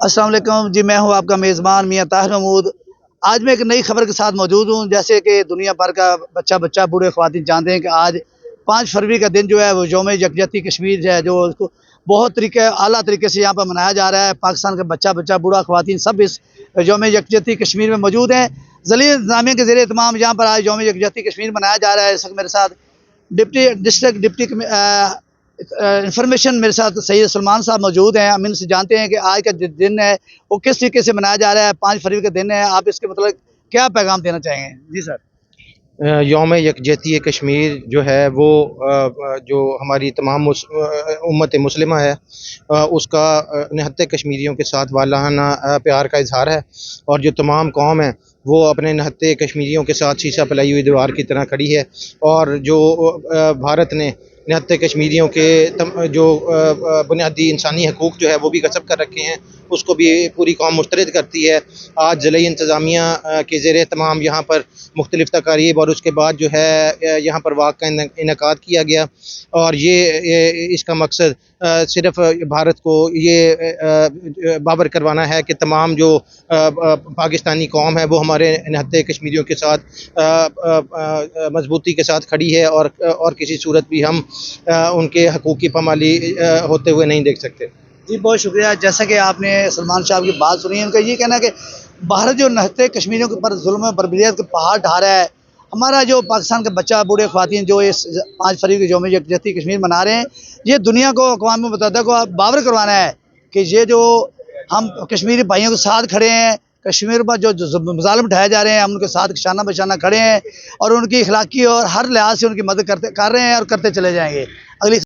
अस्सलाम वालेकुम जी, मैं हूँ आपका मेज़बान मियाँ ताहिर महमूद। आज मैं एक नई खबर के साथ मौजूद हूँ। जैसे कि दुनिया भर का बच्चा-बच्चा, बूढ़े ख़वातीन जानते हैं कि आज 5 फरवरी का दिन जो है वो यौम यकजहती कश्मीर है, जो उसको बहुत आला तरीके से यहाँ पर मनाया जा रहा है। पाकिस्तान का बच्चा-बच्चा, बूढ़ा ख़वातीन सब इस यौम यकजहती कश्मीर में मौजूद हैं। ज़लील इंतज़ामिया के ज़ेर-ए-एहतमाम यहाँ पर आज यौम यकजहती कश्मीर मनाया जा रहा है। इस वक़्त मेरे साथ डिप्टी डिस्ट्रिक्ट डिप्टी इंफॉर्मेशन मेरे साथ सैयद सलमान साहब मौजूद हैं। हम इनसे जानते हैं कि आज का जो दिन है वो किस तरीके से मनाया जा रहा है। 5 फरवरी का दिन है, आप इसके मतलब क्या पैगाम देना चाहेंगे? जी सर। यौम यकजहती कश्मीर जो है वो जो हमारी तमाम उम्मत मुस्लिमा है, उसका निहत्ते कश्मीरियों के साथ वालाना प्यार का इजहार है। और जो तमाम कौम है वो अपने निहत्ते कश्मीरियों के साथ शीशा पिलाई हुई दीवार की तरह खड़ी है। और जो भारत ने निहत्ते कश्मीरियों के जो बुनियादी इंसानी हकूक़ जो है वो भी गस्ब कर रखे हैं, उसको भी पूरी कौम मुस्तरद करती है। आज ज़िले इंतज़ामिया के ज़ेर-ए-एहतमाम यहाँ पर मुख्तलिफ़ तकारीब और उसके बाद जो है यहाँ पर वाक़ का इनेकाद किया गया। और ये इसका मकसद सिर्फ़ भारत को ये बावर करवाना है कि तमाम जो पाकिस्तानी कौम है वो हमारे निहत्ते कश्मीरियों के साथ मज़बूती के साथ खड़ी है। और किसी सूरत भी हम उनके हकूक़ की पामाली होते हुए नहीं देख सकते। जी, बहुत शुक्रिया। जैसा कि आपने सलमान साहब की बात सुनी, उनका ये कहना है कि भारत जो निहत्ते कश्मीरियों के ऊपर ज़ुल्म बर्बरियत के पहाड़ ढा रहा है, हमारा जो पाकिस्तान का बच्चा, बूढ़े ख़वातीन जो इस 5 फरवरी को यौम यकजहती कश्मीर मना रहे हैं, ये दुनिया को, अक़वाम मुत्तहिदा को बावर करवाना है कि ये जो हम कश्मीरी भाइयों के साथ खड़े हैं, कश्मीर पर जो मज़ालिम ढाए जा रहे हैं, हम उनके साथ शाना बशाना खड़े हैं और उनकी अखलाकी और हर लिहाज से उनकी मदद कर रहे हैं और करते चले जाएँगे। अगली